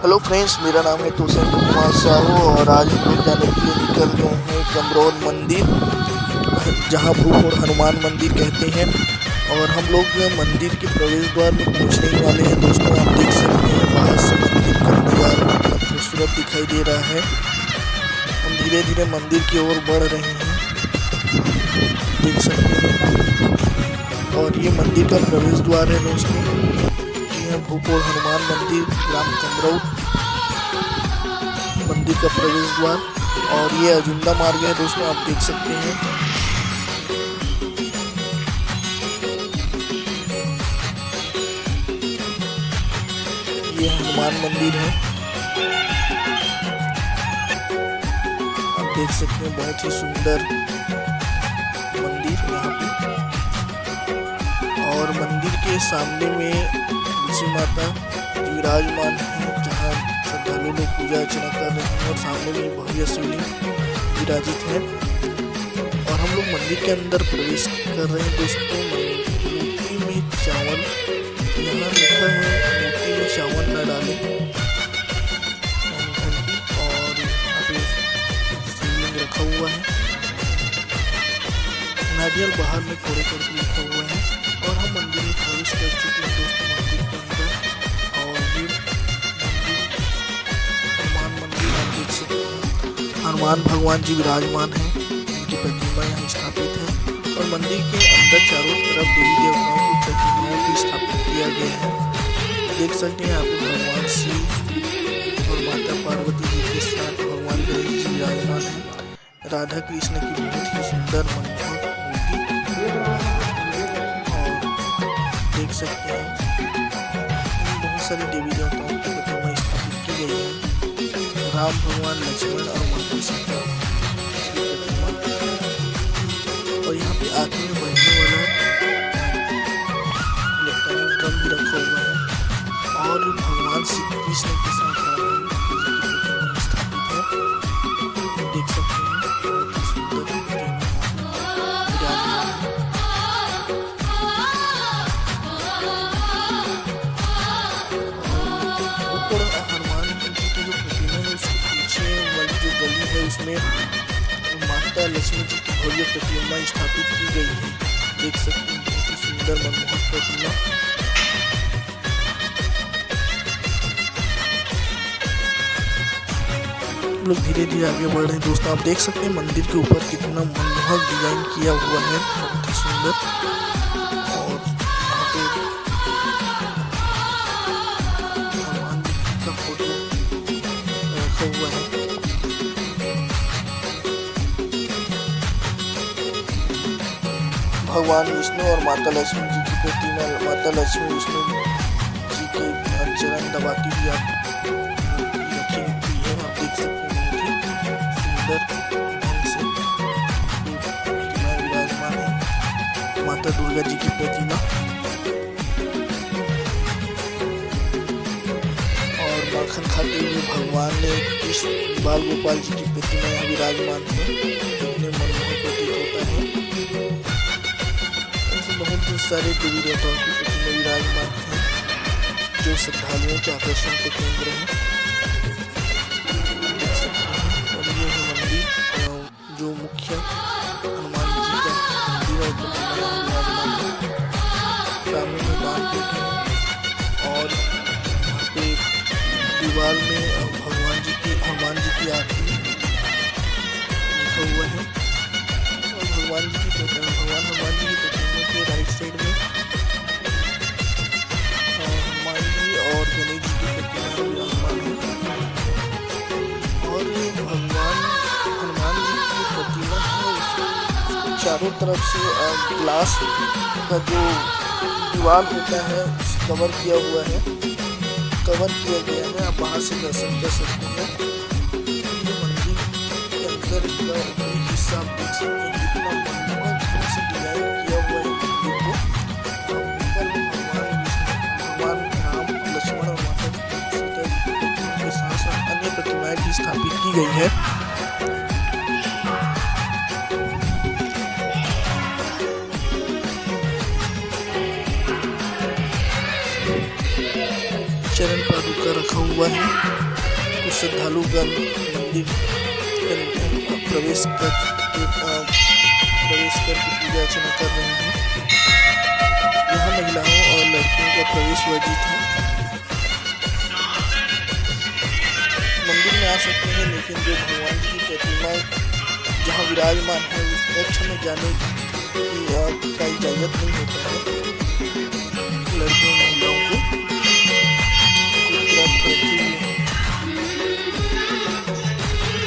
Hello friends, मेरा नाम है तुषार कुमार साहू और आज हम लोग जाने के लिए निकल गए हैं कमरौल मंदिर, जहां भूप और हनुमान मंदिर कहते हैं। और हम लोग मंदिर के प्रवेश द्वार में पहुंचने ही वाले हैं। दोस्तों, आप देख सकते हैं बाहर से मंदिर का नज़ारा कितना खूबसूरत दिखाई दे रहा है। हम धीरे धीरे मंदिर की ओर बढ़ रहे हैं, देख सकते हैं। और ये मंदिर का प्रवेश द्वार है दोस्तों। भूप और हनुमान मंदिर, ग्राम कमरौल मंदिर का प्रवेश द्वार। और ये अजुंदा मार्ग है दोस्तों, आप देख सकते हैं। ये हनुमान मंदिर है, आप देख सकते हैं। बहुत ही सुंदर मंदिर यहाँ पे। और मंदिर के सामने में तुलसी माता विराजमान है, जहाँ श्रद्धालु लोग पूजा अर्चना कर रहे हैं। और सामने में भव्य शिवलिंग विराजित है। और हम लोग मंदिर के अंदर प्रवेश कर रहे हैं दोस्तों। मूर्ति में चावल, यहाँ लिखा है मूर्ति में चावल न डालें, और यहाँ पे शिवलिंग रखा हुआ है। नारियल बाहर में कोड़े करके लिखा हुआ है। और हम मंदिर में प्रवेश कर चुके हैं दोस्तों, मंदिर के अंदर। और ये हनुमान मंदिर आप देख सकते हैं। हनुमान भगवान जी विराजमान हैं, उनकी प्रतिमा यहाँ स्थापित है। और मंदिर के अंदर चारों तरफ देवी देवताओं की प्रतिमाओं भी स्थापित किया गया है। देख सकते हैं आप भगवान शिव और माता पार्वती जी के साथ भगवान गणेश जी विराजमान हैं। राधा कृष्ण की बहुत ही सुंदर मनमोहक देख सकते हैं। बहुत सारी देवी देवताओं की प्रतिमा स्थापित की गई है। राम भगवान, लक्ष्मण और माता सीता की प्रतिमा। और यहाँ पे आगे में बढ़ने वाला इलेक्ट्रॉनिक ड्रम भी रखा हुआ है। और भगवान श्री कृष्ण के साथ राधा की प्रतिमा स्थापित है, देख सकते हैं। बहुत ही सुंदर हनुमान जी की जो प्रतिमा है, उसके पीछे वाली जो गली है उसमें माता लक्ष्मी जी की भव्य प्रतिमा स्थापित की गई है, देख सकते हैं। बहुत ही सुंदर मनमोहक प्रतिमा। हम लोग धीरे धीरे आगे बढ़ रहे हैं दोस्तों। आप देख सकते हैं मंदिर के ऊपर कितना मनमोहक डिजाइन किया हुआ है, बहुत ही सुंदर। हुआ है। भगवान विष्णु और माता लक्ष्मी जी की प्रतिमा, माता लक्ष्मी विष्णु जी के चरण दबाती हुई आप रखी हुई है, आप देख सकते हैं। सुंदर ढंग से प्रतिमा विराजमान है। माता दुर्गा जी की प्रतिमा माखन खाते हुए भगवान ने कृष्ण बाल गोपाल जी की प्रतिमा यहाँ विराजमान है, देखने मनमोहक प्रतीत होता है। ऐसे बहुत सारे देवी देवताओं की प्रतिमा विराजमान है, जो श्रद्धालुओं के आकर्षण के केंद्र है, देख सकते हैं। और ये है मंदिर, जो मुख्य हनुमान जी का मंदिर और प्रतिमा यहाँ विराजमान है। सामने में दानपेटी है और दीवार में भगवान जी की, हनुमान जी की आरती लिखा हुआ है। और भगवान जी की हनुमान जी की प्रतिमा के राइट साइड में हनुमान जी और गणेश जी की प्रतिमा विराजमान है। और भगवान हनुमान जी की प्रतिमा है, उसको चारों तरफ से ग्लास का जो दीवार होता है कवर किया हुआ है, कवर किया गया है। आप बाहर से दर्शन कर सकते हैं। ये मंदिर के अंदर का ऊपरी हिस्सा आप देख सकते हैं, कितना मनमोहक ढंग से डिजाइन किया हुआ है मंदिर को। ऊपर भगवान राम, लक्ष्मण और माता सीता के साथ साथ अन्य प्रतिमाएं भी स्थापित की गई है। चरण पादुका रखा हुआ है। कुछ श्रद्धालुगण मंदिर प्रवेश करके पूजा अर्चना कर रहे हैं। यहाँ महिलाओं और लड़कियों का प्रवेश वर्जित है। मंदिर में आ सकते हैं, लेकिन जो भगवान की प्रतिमा जहाँ विराजमान है उस कक्ष में जाने की का इजाजत नहीं होता है लड़कियों महिलाओं को।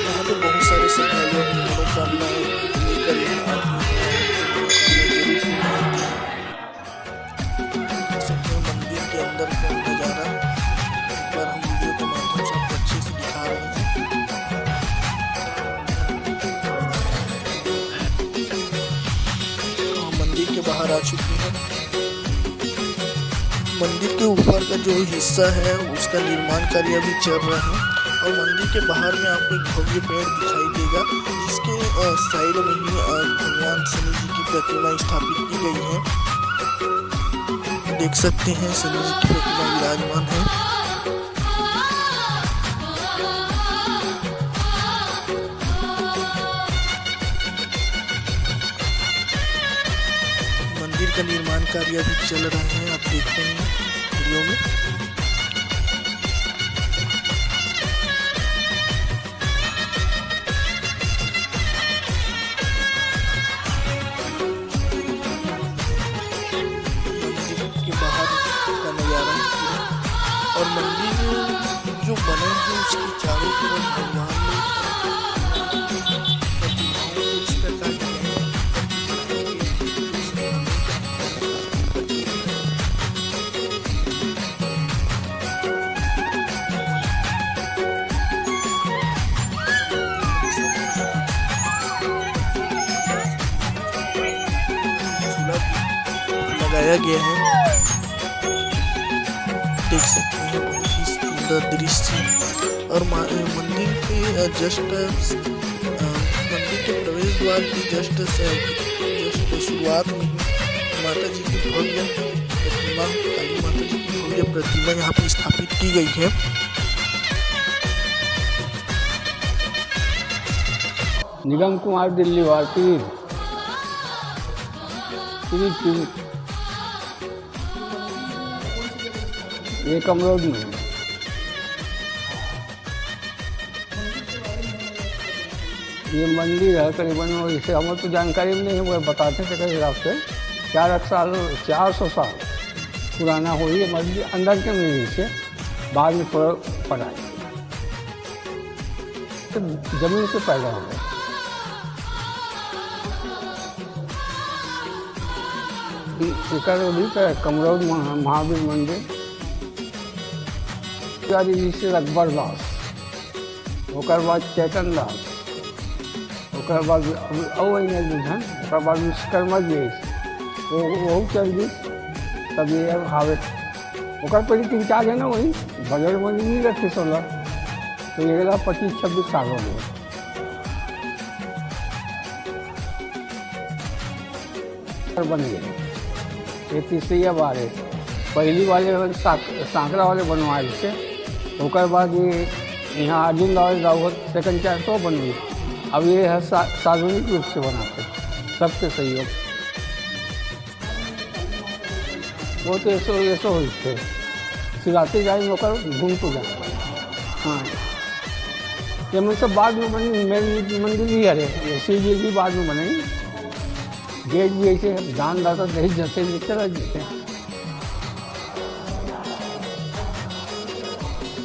यहाँ पे बहुत सारे श्रद्धालु अपनी मनोकामनाएं लेकर यहाँ आते हैं। मंदिर के अंदर का नजारा एक बार हम वीडियो के माध्यम से आपको अच्छे से दिखा रहे हैं। मंदिर के बाहर आ चुके हैं। मंदिर के ऊपर का जो हिस्सा है उसका निर्माण कार्य भी चल रहा है और मंदिर के बाहर में आपको एक भव्य पेड़ दिखाई देगा, जिसके साइड में ही भगवान शनि जी की प्रतिमा स्थापित की गई है। देख सकते हैं शनि जी की प्रतिमा विराजमान है। मंदिर का निर्माण कार्य भी चल रहा है, आप देखते हैं वीडियो में। मंदिर के बाहर का नजारा और मंदिर जो बने हैं उसके चारों तरफ भगवान लगाया गया है। देख सकते हैं बहुत ही सुंदर दृश्य और मंदिर के प्रवेश द्वार की जस्ट शुरुआत में ही माता जी की भव्य प्रतिमा, काली माता जी की भव्य प्रतिमा यहाँ पर स्थापित की गई है। निगम कुमार दिल्ली वासी ये कमरोड में है। ये मंदिर है करीबन, इसे हमें तो जानकारी नहीं है, वो बताते थे हिसाब से 400 साल पुराना हो ये मंदिर अंदर के में से बाद में थोड़ा पड़ा है, तो जमीन से पैदा हो गया। कमरौद महावीर मंदिर जी से अकबर दास, ओकर बाद चेतन दास, ओकर बाद विश्वकर्मा जी वो चल दी। तब ये हावे ओकर पर 3-4 है ना, वही बजट में नहीं रखे 16, तो ये 25-26 साल हो गए। बन गए ये तीसरी बार है। पहली वाले सांकरा वाले बनवाए थे, ओकर बाद ये यहाँ अर्जुन रावत सेकंड चार तो बन गई। अब ये है सार्वजनिक रूप से बनाते सबके सहयोग। वो तो ऐसो हुई थे सिराते जाए ओकर घूम तो जाए। हाँ ये मैं सब बाद में बनी, मेरी मंदिर भी है ऐसी भी बाद में बनी। गेट भी ऐसे दान दाता दही जैसे चला जाते हैं।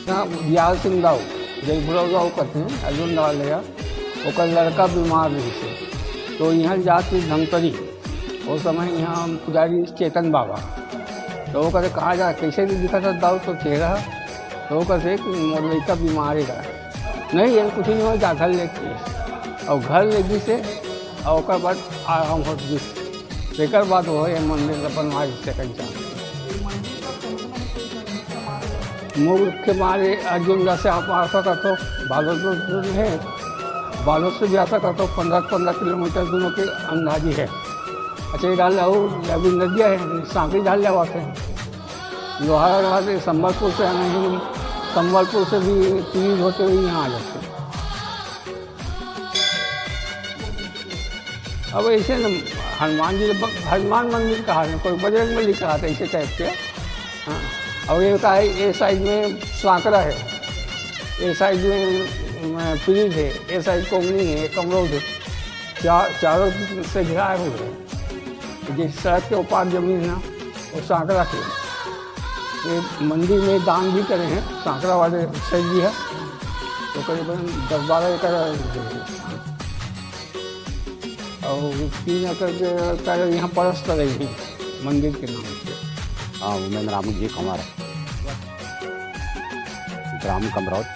बिहार सिंह दाऊ जय भुलगाँव कहते हैं, अर्जुन डालिया ओकर लड़का बीमार रही से, तो यहाँ जाती धमतरी वो समय यहाँ पुजारी चेतन बाबा, तो वो कहते कहा जा कैसे भी दिखा था दाऊ तो चेहरा, तो वो कहते कि मोर लड़का बीमार है नहीं ये कुछ नहीं हो जा घर लेके और घर लेगी से और ओकर बाद आराम हो एक बाद हो मंदिर बनवाए सेकंड चांस मुख्य मारे अर्जुन से आप आता था तो बालोद है, बालोद से भी आता था तो 15 किलोमीटर दोनों के अंदाजी है। अच्छा ये डाल अभी नदियाँ है सांकरी डाल जावा थे लोहारा घाट संबलपुर से आना है, संबलपुर से भी पीर होते हुए यहाँ आ जाते हैं। अब ऐसे न हनुमान जी हनुमान मंदिर कहा है, कोई बजरंग बली कहा था ऐसे टाइप के। हाँ, और ये का है ये साइड में सांकरा है, ये साइड में पीर है, ये साइड कोमनी है, कमरोद है, चारों से घिरा हुआ है। जिस सड़क के ऊपर जमीन है वो सांकरा की। ये मंदिर में दान भी करे हैं सांकरा वाले सैद जी है, तो करीबन 10-12 एकड़ और 3 एकड़ का यहाँ परस कर रही है मंदिर के नाम से। हाँ, उमेंद्र रामू जी कुमार, ग्राम कमरौद।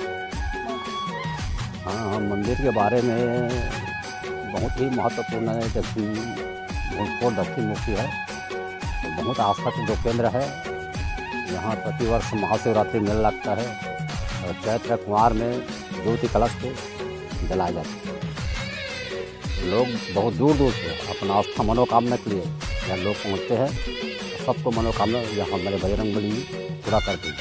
हाँ, मंदिर के बारे में बहुत ही महत्वपूर्ण है। दक्षिण भोजपुर दक्षिण मुखी है, तो बहुत आस्था के जो केंद्र है। यहाँ प्रतिवर्ष महाशिवरात्रि मेला लगता है और चैत्र कुमार में ज्योति कलश के जलाए जाते हैं। लोग बहुत दूर दूर से अपना आस्था मनोकामना के लिए यहाँ लोग पहुँचते हैं। सबको मनोकामना यहाँ हमारे बजरंग बली पूरा करती है।